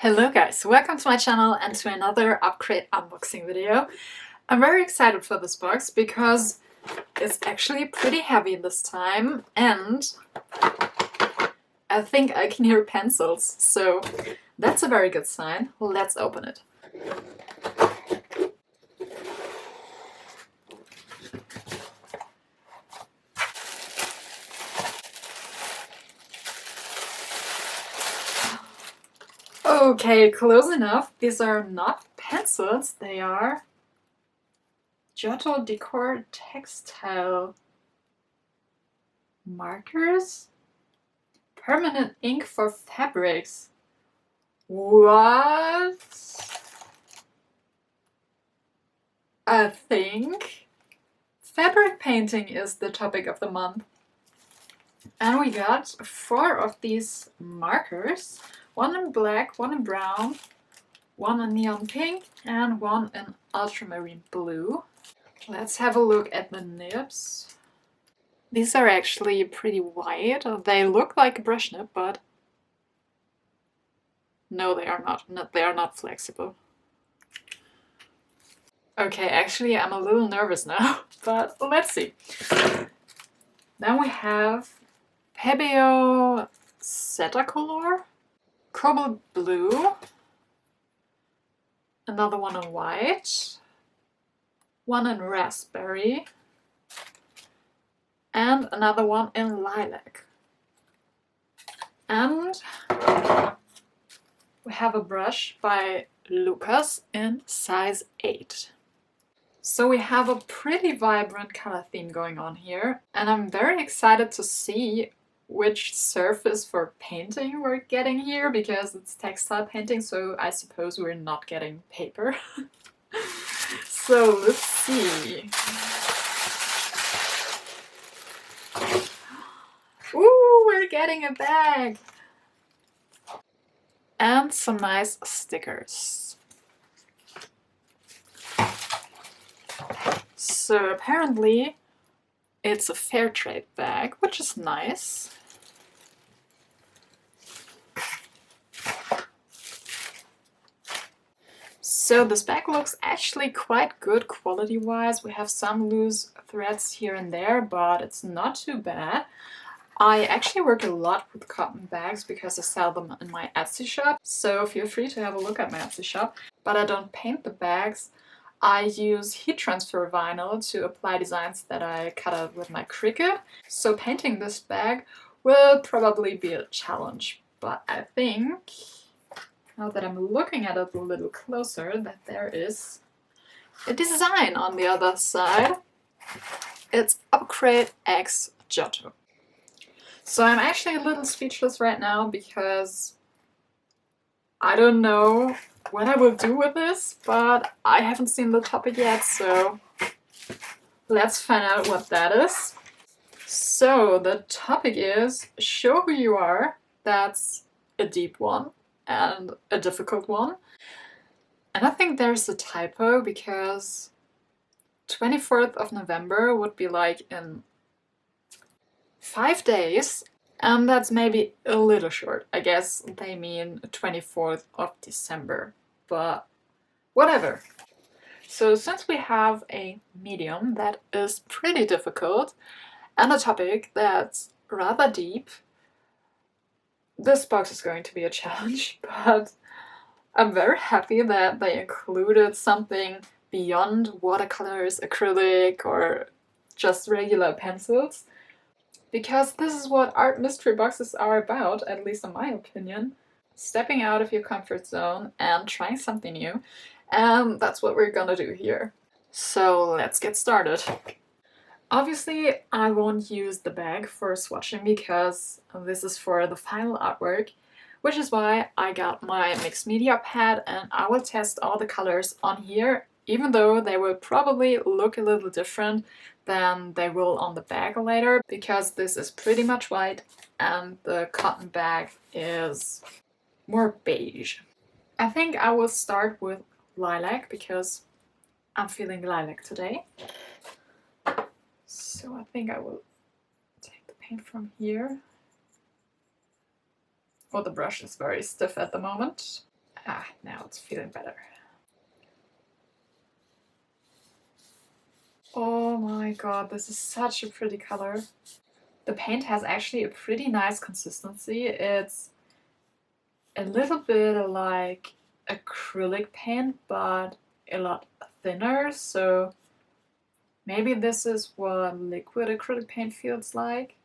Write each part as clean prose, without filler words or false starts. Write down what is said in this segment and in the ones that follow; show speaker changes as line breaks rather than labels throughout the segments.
Hello guys, welcome to my channel and to another UPCRATE unboxing video. I'm very excited for this box because it's actually pretty heavy this time and I think I can hear pencils, so that's a very good sign. Let's open it. Okay, close enough. These are not pencils, they are Giotto Decor Textile markers. Permanent ink for fabrics. What? I think fabric painting is the topic of the month. And we got 4 of these markers. One in black, one in brown, one in neon pink, and one in ultramarine blue. Let's have a look at the nibs. These are actually pretty wide. They look like a brush nib, but no, they are not. They are not flexible. Okay, actually I'm a little nervous now, but let's see. Then we have Pebeo Setacolor, cobalt blue, another one in white, one in raspberry, and another one in lilac. And we have a brush by Lukas in size 8. So we have a pretty vibrant color theme going on here, and I'm very excited to see which surface for painting we're getting here, because it's textile painting, so I suppose we're not getting paper. So let's see. Ooh, we're getting a bag! And some nice stickers. So apparently it's a fair trade bag, which is nice. So this bag looks actually quite good quality-wise. We have some loose threads here and there, but it's not too bad. I actually work a lot with cotton bags because I sell them in my Etsy shop, so feel free to have a look at my Etsy shop. But I don't paint the bags. I use heat transfer vinyl to apply designs that I cut out with my Cricut. So painting this bag will probably be a challenge, but I think, now that I'm looking at it a little closer, that there is a design on the other side. It's UPCRATE X Giotto. So I'm actually a little speechless right now because I don't know what I will do with this, but I haven't seen the topic yet, so let's find out what that is. So the topic is show who you are. That's a deep one and a difficult one. And I think there's a typo because 24th of November would be like in 5 days, and that's maybe a little short. I guess they mean 24th of December, but whatever. So since we have a medium that is pretty difficult and a topic that's rather deep, this box is going to be a challenge, but I'm very happy that they included something beyond watercolors, acrylic, or just regular pencils. Because this is what art mystery boxes are about, at least in my opinion. Stepping out of your comfort zone and trying something new. And that's what we're gonna do here. So let's get started. Obviously, I won't use the bag for swatching because this is for the final artwork, which is why I got my mixed media pad and I will test all the colors on here, even though they will probably look a little different than they will on the bag later, because this is pretty much white and the cotton bag is more beige. I think I will start with lilac because I'm feeling lilac today. So I think I will take the paint from here. Oh, the brush is very stiff at the moment. Ah, now it's feeling better. Oh my god, this is such a pretty color. The paint has actually a pretty nice consistency. It's a little bit like acrylic paint, but a lot thinner, so maybe this is what liquid acrylic paint feels like.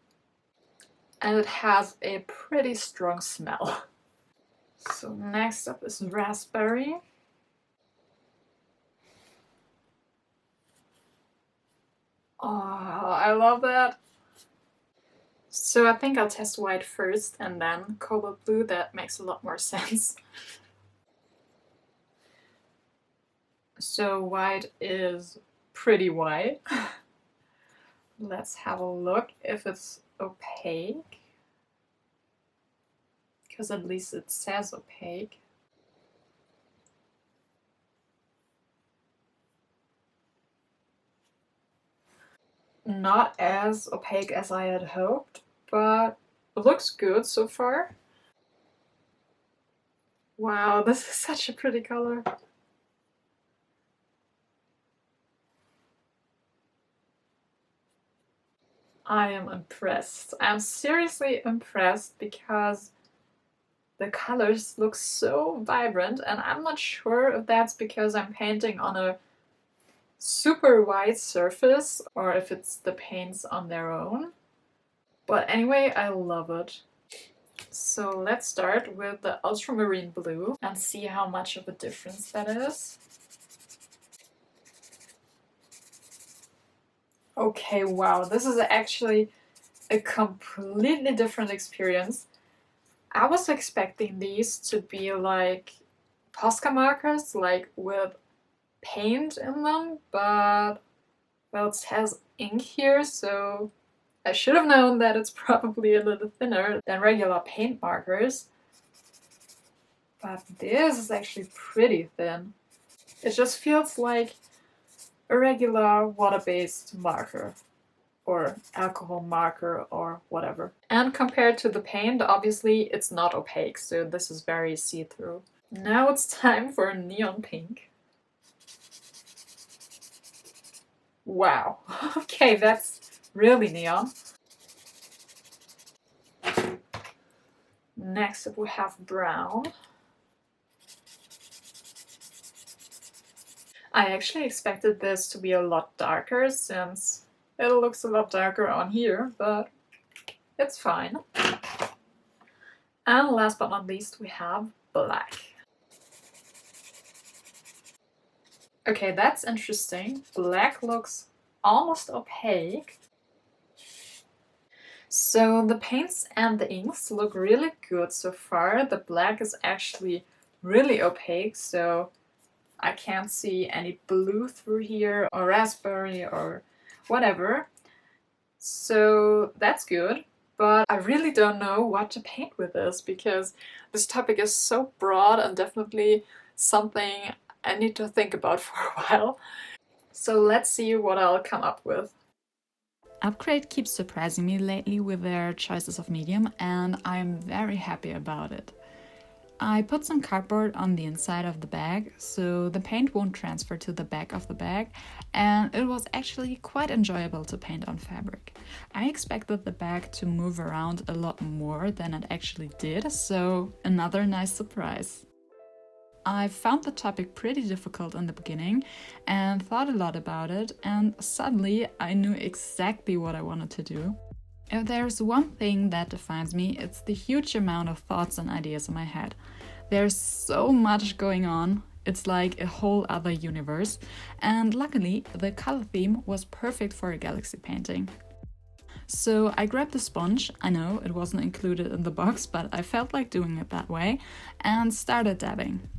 And it has a pretty strong smell. So next up is raspberry. Oh, I love that. So I think I'll test white first and then cobalt blue. That makes a lot more sense. So white is pretty white. Let's have a look if it's opaque. Because at least it says opaque. Not as opaque as I had hoped, but it looks good so far. Wow, this is such a pretty color. I am impressed. I'm seriously impressed because the colors look so vibrant, and I'm not sure if that's because I'm painting on a super white surface or if it's the paints on their own. But anyway, I love it. So let's start with the ultramarine blue and see how much of a difference that is. Okay, wow, this is actually a completely different experience. I was expecting these to be like Posca markers, like with paint in them, but well, it has ink here, so I should have known that it's probably a little thinner than regular paint markers. But this is actually pretty thin. It just feels like a regular water-based marker or alcohol marker or whatever. And compared to the paint, obviously it's not opaque, so this is very see-through. Now it's time for neon pink. Wow, okay, that's really neon. Next up we have brown. I actually expected this to be a lot darker since it looks a lot darker on here, but it's fine. And last but not least we have black. Okay, that's interesting. Black looks almost opaque. So the paints and the inks look really good so far. The black is actually really opaque, so I can't see any blue through here or raspberry or whatever. So that's good, but I really don't know what to paint with this because this topic is so broad and definitely something I need to think about for a while. So let's see what I'll come up with.
UPCRATE keeps surprising me lately with their choices of medium, and I'm very happy about it. I put some cardboard on the inside of the bag so the paint won't transfer to the back of the bag, and it was actually quite enjoyable to paint on fabric. I expected the bag to move around a lot more than it actually did, so another nice surprise. I found the topic pretty difficult in the beginning and thought a lot about it, and suddenly I knew exactly what I wanted to do. If there's one thing that defines me, it's the huge amount of thoughts and ideas in my head. There's so much going on, it's like a whole other universe, and luckily the color theme was perfect for a galaxy painting. So I grabbed the sponge, I know it wasn't included in the box, but I felt like doing it that way, and started dabbing.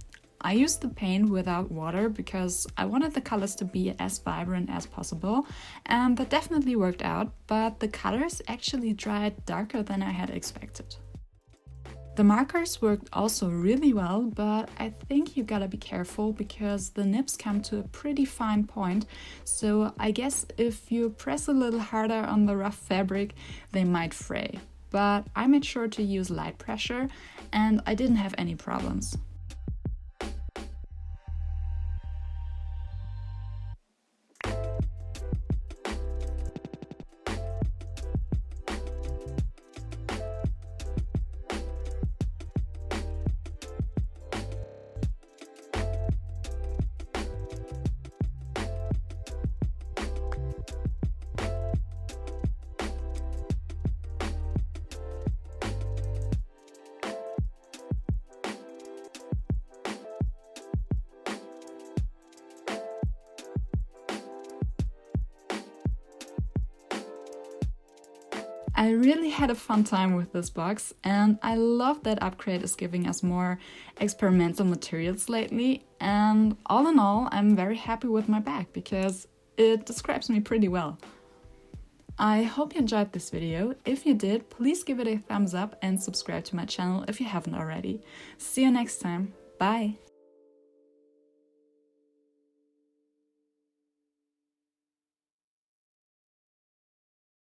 I used the paint without water because I wanted the colors to be as vibrant as possible, and that definitely worked out, but the colors actually dried darker than I had expected. The markers worked also really well, but I think you gotta be careful because the nibs come to a pretty fine point, so I guess if you press a little harder on the rough fabric, they might fray. But I made sure to use light pressure and I didn't have any problems. I really had a fun time with this box, and I love that UPCRATE is giving us more experimental materials lately, and all in all, I'm very happy with my bag because it describes me pretty well. I hope you enjoyed this video. If you did, please give it a thumbs up and subscribe to my channel if you haven't already. See you next time. Bye!